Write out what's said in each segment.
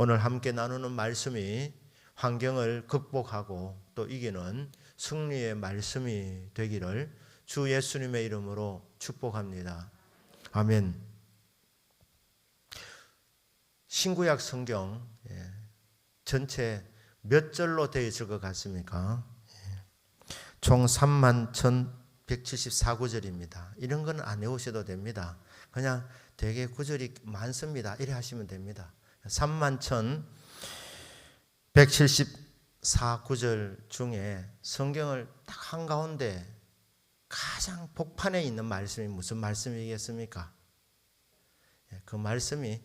오늘 함께 나누는 말씀이 환경을 극복하고 또 이기는 승리의 말씀이 되기를 주 예수님의 이름으로 축복합니다. 아멘. 신구약 성경 전체 몇 절로 되어 있을 것 같습니까? 총 31,174구절입니다. 이런 건 안 외우셔도 됩니다. 그냥 되게 구절이 많습니다. 이래 하시면 됩니다. 31,174구절 중에 성경을 딱 한가운데 가장 복판에 있는 말씀이 무슨 말씀이겠습니까? 그 말씀이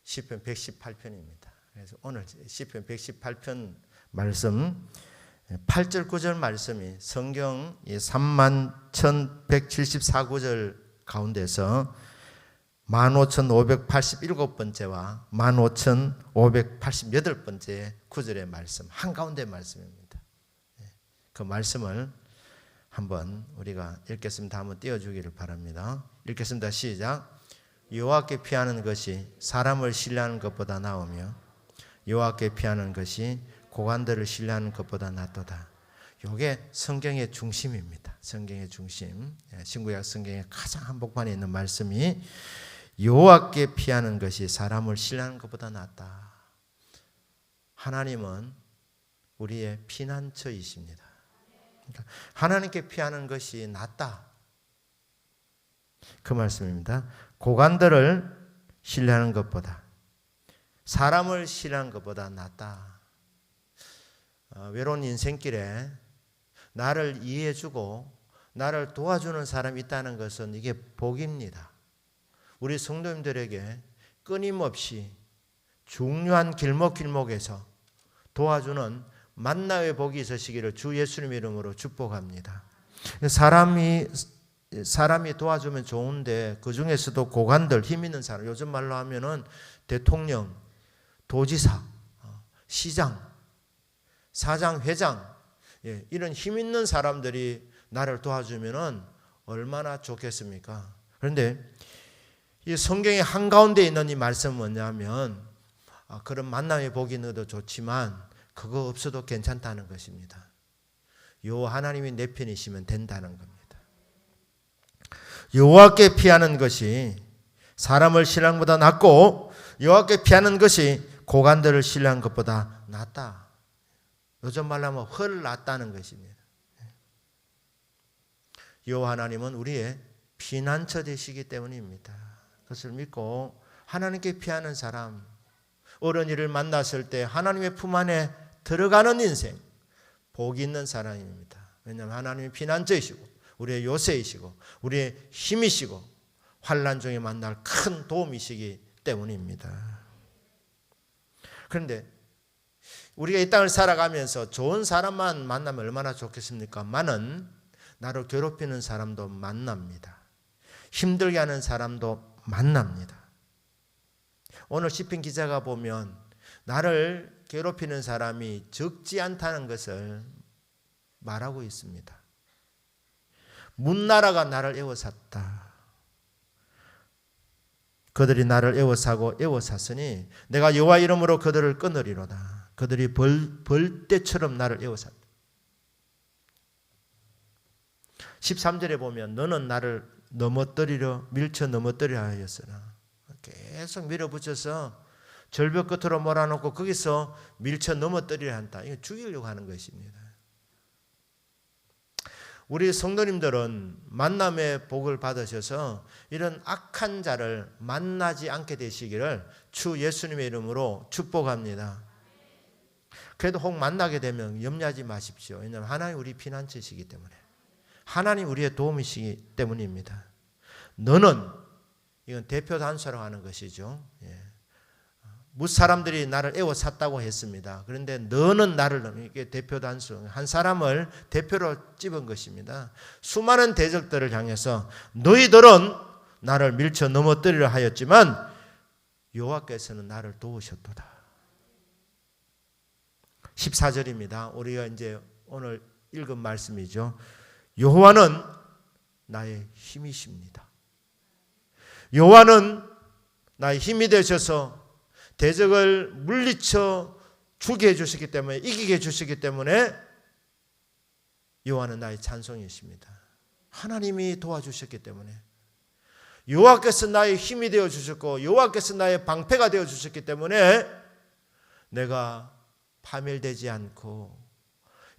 시편 118편입니다. 그래서 오늘 시편 118편 말씀 8절 9절 말씀이 성경 31,174구절 가운데서 15,587번째와 15,588번째 구절의 말씀 한가운데 말씀입니다. 그 말씀을 한번 우리가 읽겠습니다. 한번 띄워주기를 바랍니다. 읽겠습니다. 시작. 여호와께 피하는 것이 사람을 신뢰하는 것보다 나으며 여호와께 피하는 것이 고관들을 신뢰하는 것보다 낫도다. 이게 성경의 중심입니다. 성경의 중심. 신구약 성경의 가장 한복판에 있는 말씀이 여호와께 피하는 것이 사람을 신뢰하는 것보다 낫다. 하나님은 우리의 피난처이십니다. 그러니까 하나님께 피하는 것이 낫다. 그 말씀입니다. 고관들을 신뢰하는 것보다 사람을 신뢰하는 것보다 낫다. 외로운 인생길에 나를 이해해주고 나를 도와주는 사람이 있다는 것은 이게 복입니다. 우리 성도님들에게 끊임없이 중요한 길목길목에서 도와주는 만나의 복이 있으시기를 주 예수님 이름으로 축복합니다. 사람이 도와주면 좋은데 그 중에서도 고관들, 힘 있는 사람, 요즘 말로 하면은 대통령, 도지사, 시장, 사장, 회장, 이런 힘 있는 사람들이 나를 도와주면은 얼마나 좋겠습니까? 그런데 이 성경의 한가운데 있는 이 말씀은 뭐냐면 그런 만남의 복이 있어도 좋지만 그거 없어도 괜찮다는 것입니다. 요 하나님이 내 편이시면 된다는 겁니다. 여호와께 피하는 것이 사람을 신뢰하는 것보다 낫고 여호와께 피하는 것이 고관들을 신뢰하는 것보다 낫다. 요즘 말로 하면 훨 낫다는 것입니다. 여호와 하나님은 우리의 피난처 되시기 때문입니다. 그것을 믿고 하나님께 피하는 사람, 어른이를 만났을 때 하나님의 품 안에 들어가는 인생, 복이 있는 사람입니다. 왜냐하면 하나님이 피난처이시고 우리의 요새이시고 우리의 힘이시고 환난 중에 만날 큰 도움이시기 때문입니다. 그런데 우리가 이 땅을 살아가면서 좋은 사람만 만나면 얼마나 좋겠습니까? 많은 나를 괴롭히는 사람도 만납니다. 힘들게 하는 사람도 만납니다. 오늘 시편 기자가 보면 나를 괴롭히는 사람이 적지 않다는 것을 말하고 있습니다. 문나라가 나를 에워쌌다. 그들이 나를 에워쌌으니 내가 여호와 이름으로 그들을 끊으리로다. 그들이 벌떼처럼 나를 에워쌌다. 13절에 보면 너는 나를 밀쳐 넘어뜨리려 하였으나 계속 밀어붙여서 절벽 끝으로 몰아놓고 거기서 밀쳐 넘어뜨리려 한다. 이거 죽이려고 하는 것입니다. 우리 성도님들은 만남의 복을 받으셔서 이런 악한 자를 만나지 않게 되시기를 주 예수님의 이름으로 축복합니다. 그래도 혹 만나게 되면 염려하지 마십시오. 왜냐하면 하나님 우리 피난처시기 때문에 하나님 우리의 도움이시기 때문입니다. 너는 이건 대표 단수로 하는 것이죠. 무사람들이 나를 에워쌌다고 했습니다. 그런데 너는 나를, 이게 대표 단수, 한 사람을 대표로 집은 것입니다. 수많은 대적들을 향해서 너희들은 나를 밀쳐 넘어뜨리려 하였지만 여호와께서는 나를 도우셨도다. 14절입니다. 우리가 이제 오늘 읽은 말씀이죠. 여호와는 나의 힘이십니다. 여호와는 나의 힘이 되셔서 대적을 물리쳐 죽게 해주셨기 때문에, 이기게 해주셨기 때문에 여호와는 나의 찬송이십니다. 하나님이 도와주셨기 때문에, 여호와께서 나의 힘이 되어주셨고 여호와께서 나의 방패가 되어주셨기 때문에 내가 파멸되지 않고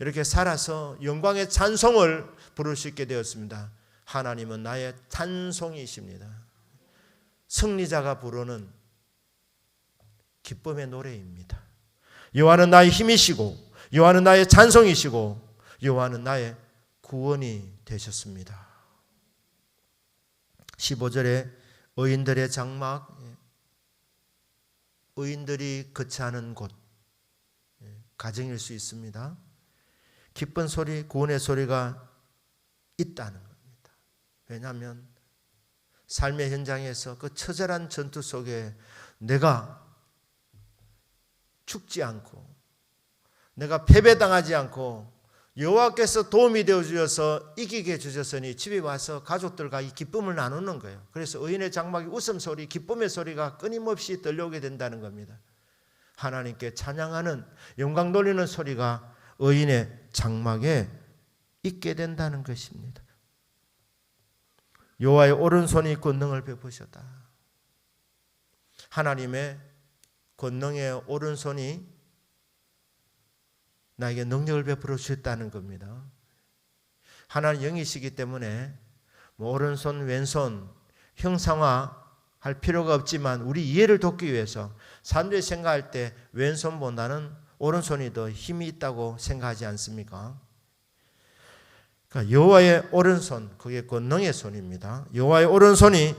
이렇게 살아서 영광의 찬송을 부를 수 있게 되었습니다. 하나님은 나의 찬송이십니다. 승리자가 부르는 기쁨의 노래입니다. 여호와는 나의 힘이시고 여호와는 나의 찬송이시고 여호와는 나의 구원이 되셨습니다. 15절에 의인들의 장막, 의인들이 거처하는 곳, 가정일 수 있습니다. 기쁜 소리, 구원의 소리가 있다는 겁니다. 왜냐하면 삶의 현장에서 그 처절한 전투 속에 내가 죽지 않고 내가 패배당하지 않고 여호와께서 도움이 되어 주셔서 이기게 해주셨으니 집에 와서 가족들과 이 기쁨을 나누는 거예요. 그래서 의인의 장막에 웃음소리, 기쁨의 소리가 끊임없이 들려오게 된다는 겁니다. 하나님께 찬양하는, 영광 돌리는 소리가 의인의 장막에 있게 된다는 것입니다. 여호와의 오른손이 권능을 베푸셨다. 하나님의 권능의 오른손이 나에게 능력을 베풀어 주셨다는 겁니다. 하나님 영이시기 때문에 오른손 왼손 형상화할 필요가 없지만 우리 이해를 돕기 위해서 사람들이 생각할 때 왼손보다는 오른손이 더 힘이 있다고 생각하지 않습니까? 그러니까 여호와의 오른손, 그게 권능의 손입니다. 여호와의 오른손이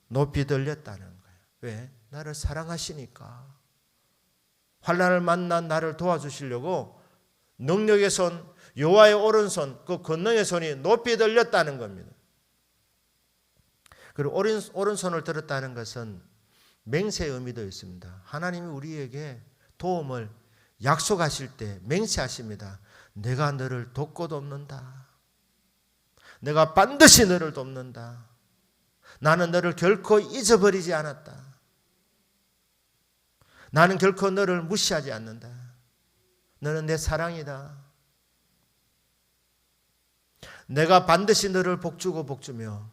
높이 들렸다는 거예요. 왜? 나를 사랑하시니까. 환난을 만난 나를 도와주시려고 능력의 손, 여호와의 오른손, 그 권능의 손이 높이 들렸다는 겁니다. 그리고 오른손을 들었다는 것은 맹세의 의미도 있습니다. 하나님이 우리에게 도움을 약속하실 때 맹세하십니다. 내가 너를 돕고 돕는다. 내가 반드시 너를 돕는다. 나는 너를 결코 잊어버리지 않았다. 나는 결코 너를 무시하지 않는다. 너는 내 사랑이다. 내가 반드시 너를 복주고 복주며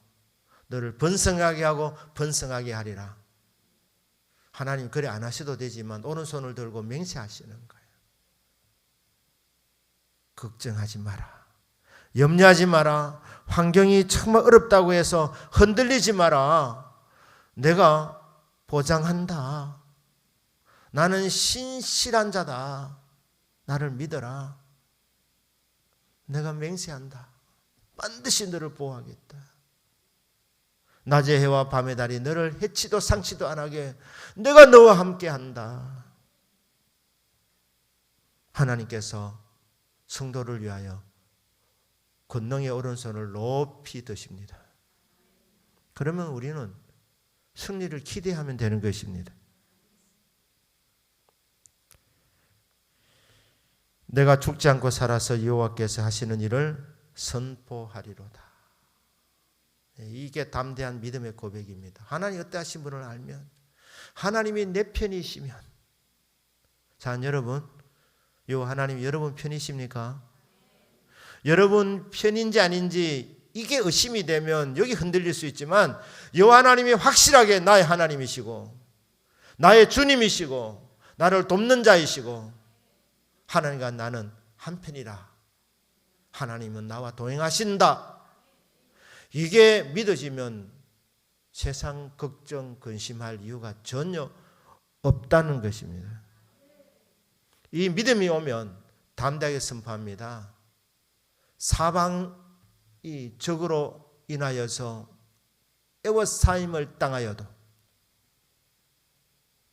너를 번성하게 하고 번성하게 하리라. 하나님 그래 안 하셔도 되지만 오른손을 들고 맹세하시는 거예요. 걱정하지 마라. 염려하지 마라. 환경이 정말 어렵다고 해서 흔들리지 마라. 내가 보장한다. 나는 신실한 자다. 나를 믿어라. 내가 맹세한다. 반드시 너를 보호하겠다. 낮의 해와 밤의 달이 너를 해치도 상치도 안 하게 내가 너와 함께 한다. 하나님께서 성도를 위하여 권능의 오른손을 높이 드십니다. 그러면 우리는 승리를 기대하면 되는 것입니다. 내가 죽지 않고 살아서 여호와께서 하시는 일을 선포하리로다. 이게 담대한 믿음의 고백입니다. 하나님 어떠하신 분을 알면, 하나님이 내 편이시면, 자 여러분, 요 하나님 여러분 편이십니까? 여러분 편인지 아닌지 이게 의심이 되면 여기 흔들릴 수 있지만, 여호와 하나님이 확실하게 나의 하나님이시고 나의 주님이시고 나를 돕는 자이시고 하나님과 나는 한편이라. 하나님은 나와 동행하신다. 이게 믿어지면 세상 걱정, 근심할 이유가 전혀 없다는 것입니다. 이 믿음이 오면 담대하게 선포합니다. 사방이 적으로 인하여서 애워싸임을 당하여도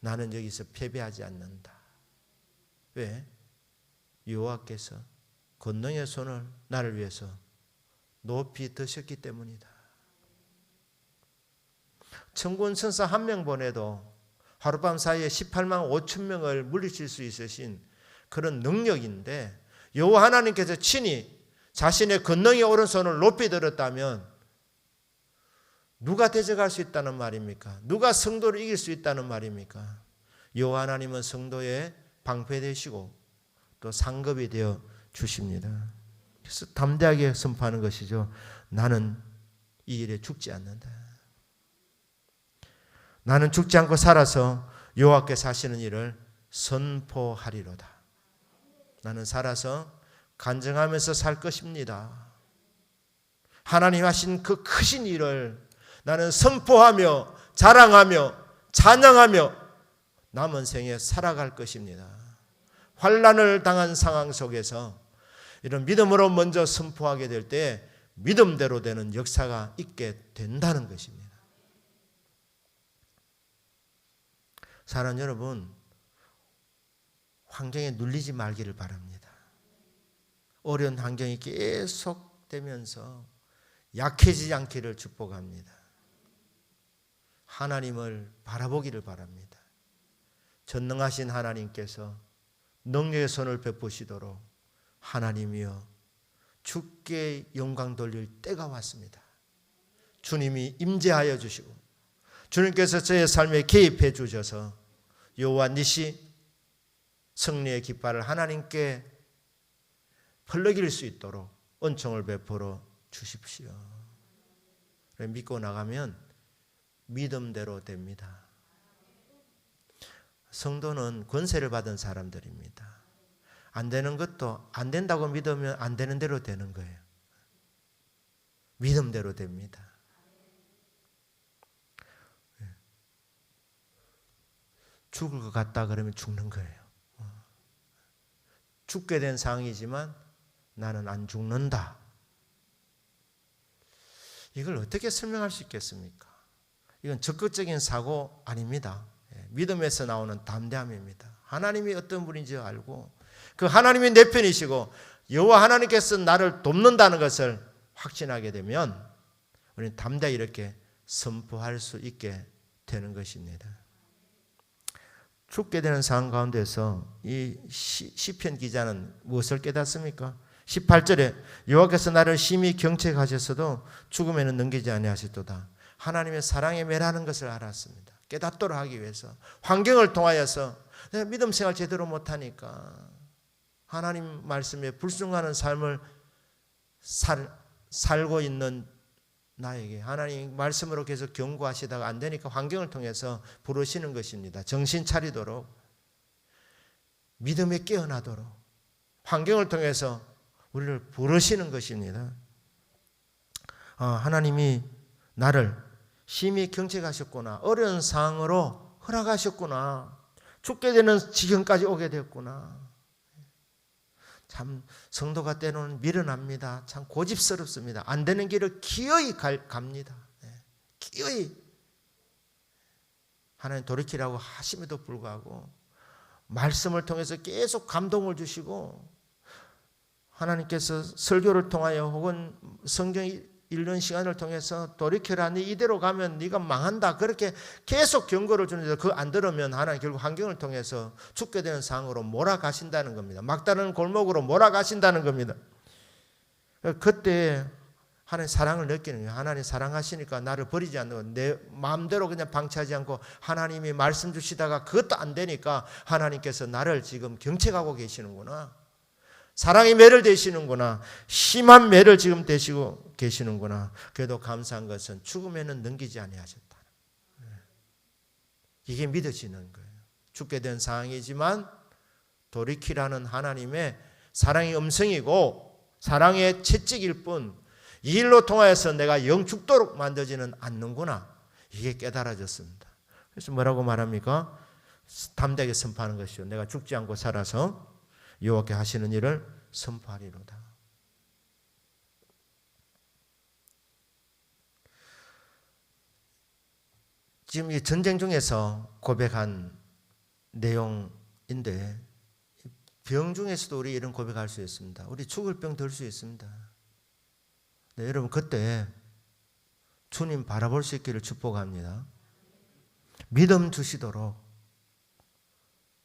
나는 여기서 패배하지 않는다. 왜? 여호와께서 권능의 손을 나를 위해서 높이 드셨기 때문이다. 천군 천사 한 명 보내도 하룻밤 사이에 18만 5천 명을 물리칠 수 있으신 그런 능력인데, 여호와 하나님께서 친히 자신의 권능의 오른손을 높이 들었다면 누가 대적할 수 있다는 말입니까? 누가 성도를 이길 수 있다는 말입니까? 여호와 하나님은 성도의 방패 되시고 또 상급이 되어 주십니다. 그래서 담대하게 선포하는 것이죠. 나는 이 일에 죽지 않는다. 나는 죽지 않고 살아서 여호와께서 하시는 일을 선포하리로다. 나는 살아서 간증하면서 살 것입니다. 하나님 하신 그 크신 일을 나는 선포하며 자랑하며 찬양하며 남은 생에 살아갈 것입니다. 환난을 당한 상황 속에서 이런 믿음으로 먼저 선포하게 될 때 믿음대로 되는 역사가 있게 된다는 것입니다. 사랑하는 여러분, 환경에 눌리지 말기를 바랍니다. 어려운 환경이 계속되면서 약해지지 않기를 축복합니다. 하나님을 바라보기를 바랍니다. 전능하신 하나님께서 능력의 손을 베푸시도록 하나님이여 주께 영광 돌릴 때가 왔습니다. 주님이 임재하여 주시고 주님께서 저의 삶에 개입해 주셔서 여호와 니시 승리의 깃발을 하나님께 펄럭일 수 있도록 은총을 베풀어 주십시오. 믿고 나가면 믿음대로 됩니다. 성도는 권세를 받은 사람들입니다. 안 되는 것도 안 된다고 믿으면 안 되는 대로 되는 거예요. 믿음대로 됩니다. 죽을 것 같다 그러면 죽는 거예요. 죽게 된 상황이지만 나는 안 죽는다. 이걸 어떻게 설명할 수 있겠습니까? 이건 적극적인 사고 아닙니다. 믿음에서 나오는 담대함입니다. 하나님이 어떤 분인지 알고 그 하나님이 내 편이시고 여호와 하나님께서 나를 돕는다는 것을 확신하게 되면 우리는 담대히 이렇게 선포할 수 있게 되는 것입니다. 죽게 되는 상황 가운데서 이 시편 기자는 무엇을 깨닫습니까? 18절에 여호와께서 나를 심히 경책하셨어도 죽음에는 넘기지 아니하시도다. 하나님의 사랑에 매라는 것을 알았습니다. 깨닫도록 하기 위해서 환경을 통하여서 내가 믿음 생활 제대로 못하니까 하나님 말씀에 불순종하는 삶을 살고 있는 나에게 하나님 말씀으로 계속 경고하시다가 안 되니까 환경을 통해서 부르시는 것입니다. 정신 차리도록 믿음에 깨어나도록 환경을 통해서 우리를 부르시는 것입니다. 하나님이 나를 심히 경책하셨구나. 어려운 상황으로 허락하셨구나. 죽게 되는 지경까지 오게 됐구나. 참 성도가 때로는 미련합니다. 참 고집스럽습니다. 안 되는 길을 기어이 갑니다. 기어이 하나님 돌이키라고 하심에도 불구하고 말씀을 통해서 계속 감동을 주시고 하나님께서 설교를 통하여 혹은 성경 읽는 시간을 통해서 돌이켜라. 네 이대로 가면 네가 망한다. 그렇게 계속 경고를 주는데 그거 안 들으면 하나님 결국 환경을 통해서 죽게 되는 상황으로 몰아가신다는 겁니다. 막다른 골목으로 몰아가신다는 겁니다. 그때 하나님 사랑을 느끼는 거예요. 하나님 사랑하시니까 나를 버리지 않는 거예요. 내 마음대로 그냥 방치하지 않고 하나님이 말씀 주시다가 그것도 안 되니까 하나님께서 나를 지금 경책하고 계시는구나. 사랑의 매를 대시는구나. 심한 매를 지금 대시고 계시는구나. 그래도 감사한 것은 죽음에는 넘기지 아니하셨다. 이게 믿어지는 거예요. 죽게 된 상황이지만 돌이키라는 하나님의 사랑의 음성이고 사랑의 채찍일 뿐 이 일로 통하여서 내가 영 죽도록 만들지는 않는구나. 이게 깨달아졌습니다. 그래서 뭐라고 말합니까? 담대하게 선포하는 것이요. 내가 죽지 않고 살아서 여호와께 하시는 일을 선포하리로다. 지금 이 전쟁 중에서 고백한 내용인데 병 중에서도 우리 이런 고백할 수 있습니다. 우리 죽을 병 들 수 있습니다. 네, 여러분 그때 주님 바라볼 수 있기를 축복합니다. 믿음 주시도록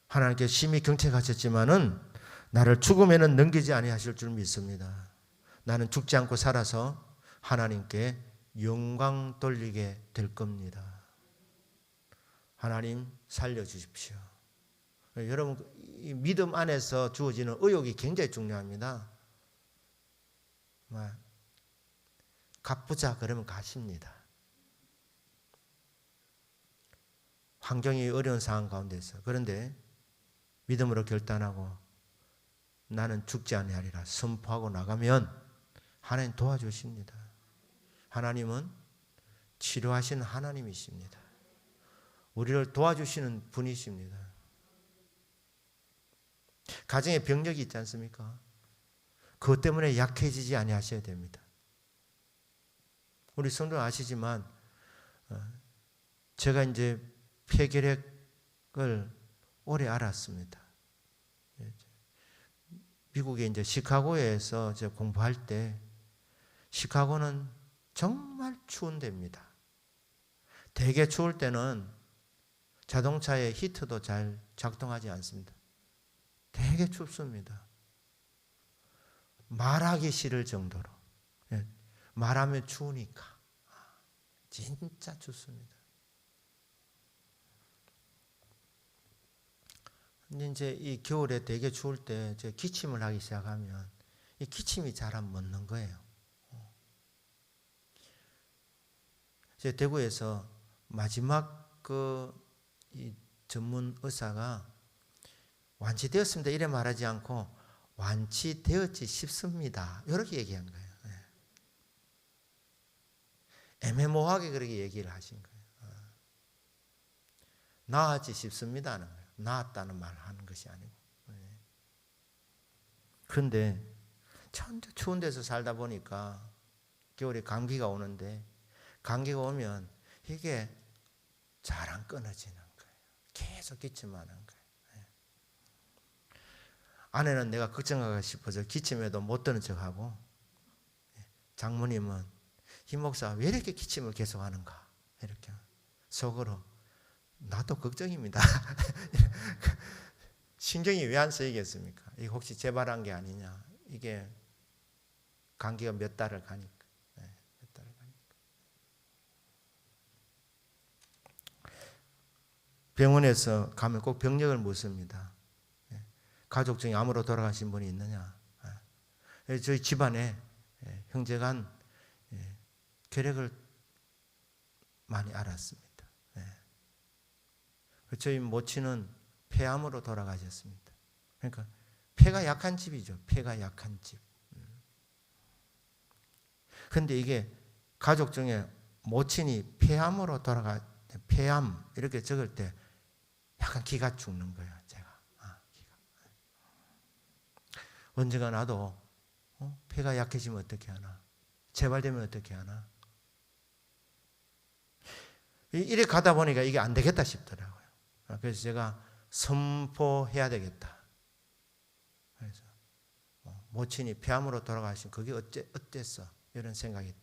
하나님께 심히 경책하셨지만은 나를 죽음에는 넘기지 아니하실 줄 믿습니다. 나는 죽지 않고 살아서 하나님께 영광 돌리게 될 겁니다. 하나님 살려주십시오. 여러분, 이 믿음 안에서 주어지는 의욕이 굉장히 중요합니다. 갚보자 그러면 가십니다. 환경이 어려운 상황 가운데서. 그런데 믿음으로 결단하고 나는 죽지 아니하리라 선포하고 나가면 하나님 도와주십니다. 하나님은 치료하시는 하나님이십니다. 우리를 도와주시는 분이십니다. 가정에 병력이 있지 않습니까? 그것 때문에 약해지지 아니하셔야 됩니다. 우리 성도 아시지만 제가 이제 폐결핵을 오래 알았습니다. 미국에 이제 시카고에서 제가 공부할 때 시카고는 정말 추운 데입니다. 되게 추울 때는 자동차의 히터도 잘 작동하지 않습니다. 되게 춥습니다. 말하기 싫을 정도로. 말하면 추우니까. 진짜 춥습니다. 근데 이제 이 겨울에 되게 추울 때 제가 기침을 하기 시작하면 이 기침이 잘 안 멎는 거예요. 제 대구에서 마지막 이 전문 의사가 완치되었습니다 이래 말하지 않고 완치되었지 싶습니다 이렇게 얘기한 거예요. 애매모호하게 그렇게 얘기를 하신 거예요. 나았지 싶습니다 하는 거예요. 나았다는 말 하는 것이 아니고. 그런데 참 추운 데서 살다 보니까 겨울에 감기가 오는데 감기가 오면 이게 잘 안 끊어지는 거예요. 계속 기침만 하는 거예요. 아내는 내가 걱정하고 싶어서 기침해도 못 드는 척하고, 장모님은 이 목사 왜 이렇게 기침을 계속 하는가 이렇게 속으로 나도 걱정입니다. 신경이 왜 안 쓰이겠습니까? 이게 혹시 재발한 게 아니냐. 이게 감기가 몇 달을 가니까. 몇 달을 가니까. 병원에서 가면 꼭 병력을 묻습니다. 가족 중에 암으로 돌아가신 분이 있느냐. 저희 집안에 형제간 결핵을 많이 앓았습니다. 저희 모친은 폐암으로 돌아가셨습니다. 그러니까 폐가 약한 집이죠. 폐가 약한 집. 그런데 이게 가족 중에 모친이 폐암으로 폐암 이렇게 적을 때 약간 기가 죽는 거예요. 제가 기가. 언젠가 나도 폐가 약해지면 어떻게 하나, 재발되면 어떻게 하나. 이래 가다 보니까 이게 안 되겠다 싶더라고요. 그래서 제가 선포해야 되겠다. 그래서 모친이 폐암으로 돌아가신 그게 어땠어? 이런 생각이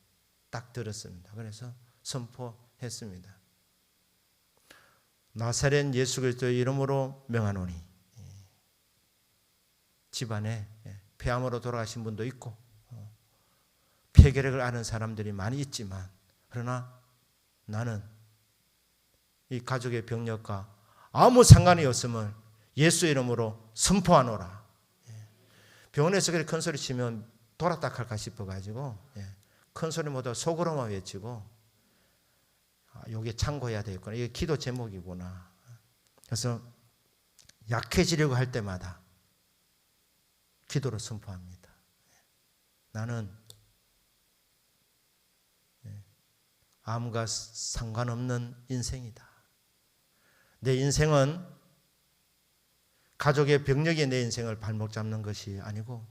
딱 들었습니다. 그래서 선포했습니다. 나사렛 예수 그리스도의 이름으로 명하노니. 집안에 폐암으로 돌아가신 분도 있고 폐결핵을 앓은 사람들이 많이 있지만, 그러나 나는 이 가족의 병력과 아무 상관이 없음을 예수 이름으로 선포하노라. 병원에서 그렇게 큰 소리 치면 돌아딱 할까 싶어가지고 큰 소리 못하고 속으로만 외치고, 이게 참고해야 되겠구나. 이게 기도 제목이구나. 그래서 약해지려고 할 때마다 기도로 선포합니다. 나는 암과 상관없는 인생이다. 내 인생은 가족의 병력이 내 인생을 발목 잡는 것이 아니고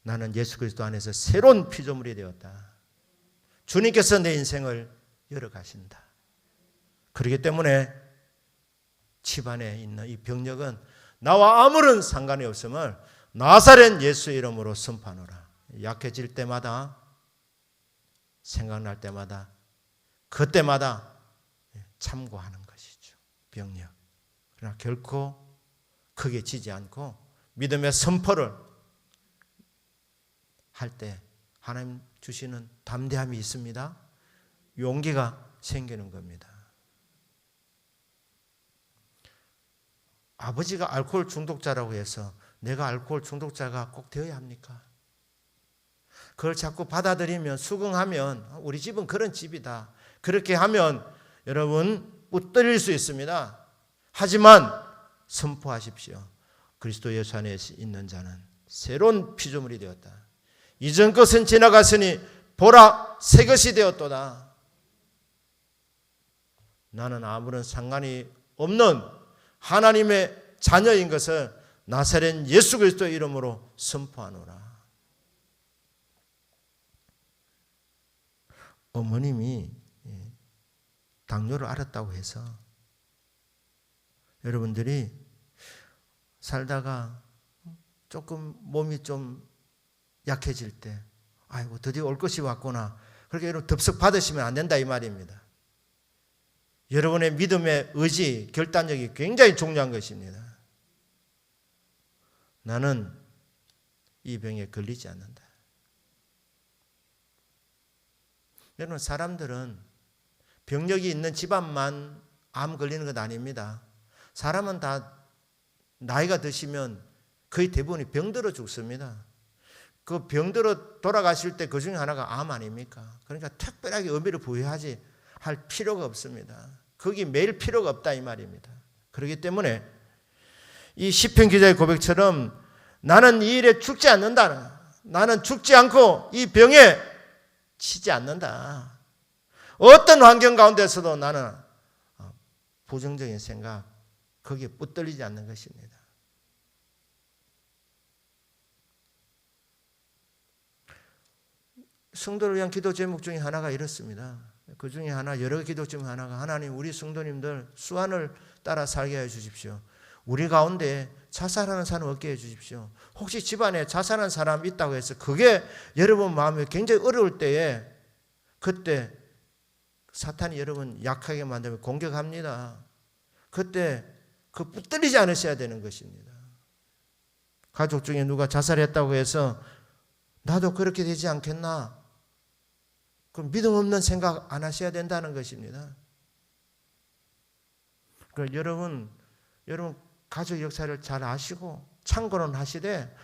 나는 예수 그리스도 안에서 새로운 피조물이 되었다. 주님께서 내 인생을 열어가신다. 그렇기 때문에 집안에 있는 이 병력은 나와 아무런 상관이 없음을 나사렛 예수 이름으로 선포하노라. 약해질 때마다, 생각날 때마다, 그때마다 참고하는 것이죠. 병력. 그러나 결코 크게 지지 않고 믿음의 선포를 할 때 하나님 주시는 담대함이 있습니다. 용기가 생기는 겁니다. 아버지가 알코올 중독자라고 해서 내가 알코올 중독자가 꼭 되어야 합니까? 그걸 자꾸 받아들이면 수긍하면 우리 집은 그런 집이다. 그렇게 하면 여러분 웃들릴 수 있습니다. 하지만 선포하십시오. 그리스도 예수 안에 있는 자는 새로운 피조물이 되었다. 이전 것은 지나갔으니 보라 새 것이 되었도다. 나는 아무런 상관이 없는 하나님의 자녀인 것을 나사렛 예수 그리스도의 이름으로 선포하노라. 어머님이 당뇨를 앓았다고 해서 여러분들이 살다가 조금 몸이 좀 약해질 때 아이고 드디어 올 것이 왔구나 그렇게 여러분 덥석 받으시면 안 된다 이 말입니다. 여러분의 믿음의 의지, 결단력이 굉장히 중요한 것입니다. 나는 이 병에 걸리지 않는다. 여러분 사람들은 병력이 있는 집안만 암 걸리는 것 아닙니다. 사람은 다 나이가 드시면 거의 대부분이 병들어 죽습니다. 그 병들어 돌아가실 때 그 중에 하나가 암 아닙니까? 그러니까 특별하게 의미를 부여하지 할 필요가 없습니다. 거기 매일 필요가 없다 이 말입니다. 그렇기 때문에 이 시편 기자의 고백처럼 나는 이 일에 죽지 않는다. 나는 죽지 않고 이 병에 치지 않는다. 어떤 환경 가운데서도 나는 부정적인 생각 거기에 붙들리지 않는 것입니다. 성도를 위한 기도 제목 중에 하나가 이렇습니다. 그 중에 하나 여러 기도 제목 하나가 하나님 우리 성도님들 수완을 따라 살게 해 주십시오. 우리 가운데 자살하는 사람 없게 해 주십시오. 혹시 집안에 자살하는 사람 있다고 해서 그게 여러분 마음에 굉장히 어려울 때에 그때 사탄이 여러분 약하게 만들면 공격합니다. 그때 그 붙들리지 않으셔야 되는 것입니다. 가족 중에 누가 자살했다고 해서 나도 그렇게 되지 않겠나? 그럼 믿음 없는 생각 안 하셔야 된다는 것입니다. 그러니까 여러분 가족 역사를 잘 아시고 참고는 하시되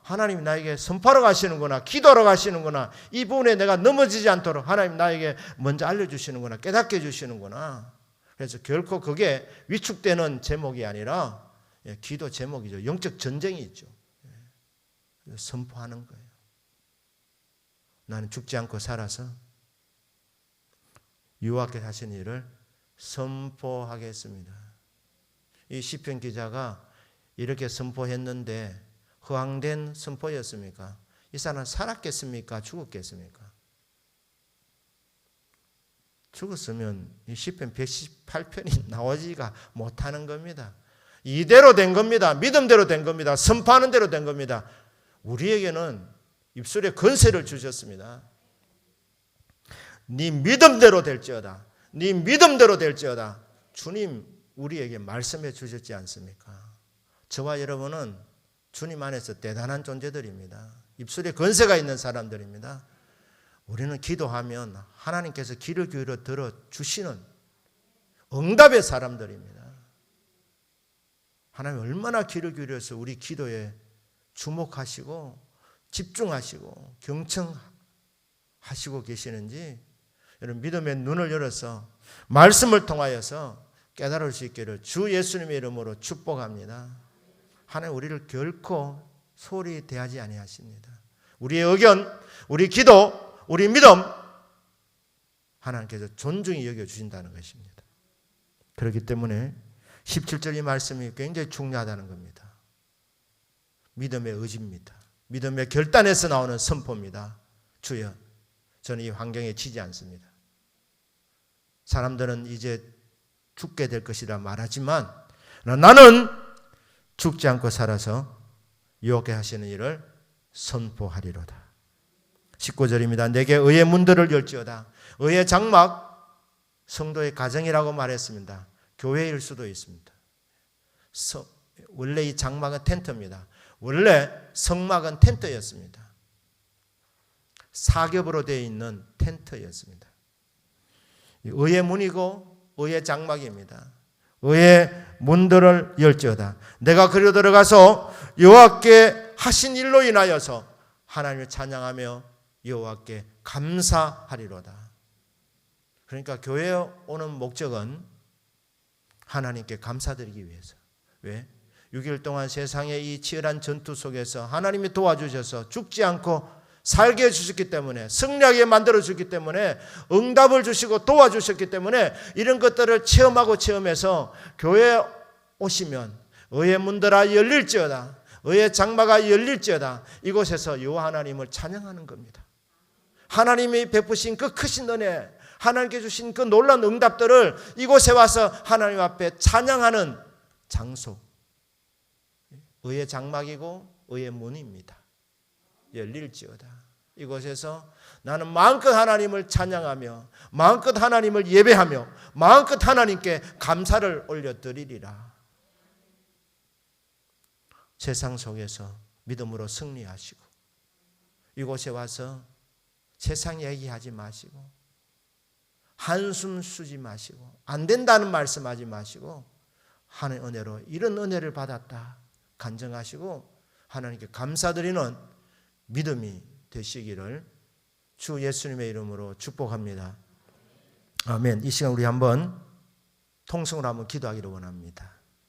하나님이 나에게 선포하러 가시는구나, 기도하러 가시는구나, 이 부분에 내가 넘어지지 않도록 하나님 나에게 먼저 알려주시는구나, 깨닫게 해주시는구나. 그래서 결코 그게 위축되는 제목이 아니라 기도 제목이죠. 영적 전쟁이 있죠. 선포하는 거예요. 나는 죽지 않고 살아서 유하께 하신 일을 선포하겠습니다. 이 시편 기자가 이렇게 선포했는데 허황된 선포였습니까? 이 사람은 살았겠습니까? 죽었겠습니까? 죽었으면 이 시편 118편이 나오지가 못하는 겁니다. 이대로 된 겁니다. 믿음대로 된 겁니다. 선포하는 대로 된 겁니다. 우리에게는 입술에 건세를 주셨습니다. 네 믿음대로 될지어다. 네 믿음대로 될지어다. 주님 우리에게 말씀해 주셨지 않습니까? 저와 여러분은 주님 안에서 대단한 존재들입니다. 입술에 건세가 있는 사람들입니다. 우리는 기도하면 하나님께서 귀를 기울여 들어주시는 응답의 사람들입니다. 하나님 얼마나 귀를 기울여서 우리 기도에 주목하시고 집중하시고 경청하시고 계시는지 여러분 믿음의 눈을 열어서 말씀을 통하여서 깨달을 수 있기를 주 예수님의 이름으로 축복합니다. 하나님 우리를 결코 소홀히 대하지 아니하십니다. 우리의 의견, 우리 기도, 우리 믿음 하나님께서 존중히 여겨주신다는 것입니다. 그렇기 때문에 17절 이 말씀이 굉장히 중요하다는 겁니다. 믿음의 의지입니다. 믿음의 결단에서 나오는 선포입니다. 주여, 저는 이 환경에 지지 않습니다. 사람들은 이제 죽게 될 것이라 말하지만 나는 죽지 않고 살아서 유혹해 하시는 일을 선포하리로다. 19절입니다. 내게 의의 문들을 열지어다. 의의 장막, 성도의 가정이라고 말했습니다. 교회일 수도 있습니다. 원래 이 장막은 텐트입니다. 원래 성막은 텐트였습니다. 사겹으로 되어 있는 텐트였습니다. 의의 문이고 의의 장막입니다. 의의 문들을 열지어다. 내가 그리로 들어가서 여호와께 하신 일로 인하여서 하나님을 찬양하며 여호와께 감사하리로다. 그러니까 교회에 오는 목적은 하나님께 감사드리기 위해서. 왜? 6일 동안 세상의 이 치열한 전투 속에서 하나님이 도와주셔서 죽지 않고 살게 해주셨기 때문에, 승리하게 만들어주기 때문에, 응답을 주시고 도와주셨기 때문에 이런 것들을 체험해서 교회에 오시면 의의 문들아 열릴지어다, 의의 장막아 열릴지어다, 이곳에서 여호와 하나님을 찬양하는 겁니다. 하나님이 베푸신 그 크신 은혜, 하나님께 주신 그 놀라운 응답들을 이곳에 와서 하나님 앞에 찬양하는 장소, 의의 장막이고 의의 문입니다. 열릴지어다. 이곳에서 나는 마음껏 하나님을 찬양하며 마음껏 하나님을 예배하며 마음껏 하나님께 감사를 올려드리리라. 세상 속에서 믿음으로 승리하시고 이곳에 와서 세상 얘기하지 마시고 한숨 쉬지 마시고 안 된다는 말씀하지 마시고 하나님의 은혜로 이런 은혜를 받았다 간증하시고 하나님께 감사드리는 믿음이 되시기를 주 예수님의 이름으로 축복합니다. 아멘. 이 시간 우리 한번 통성으로 한번 기도하기를 원합니다.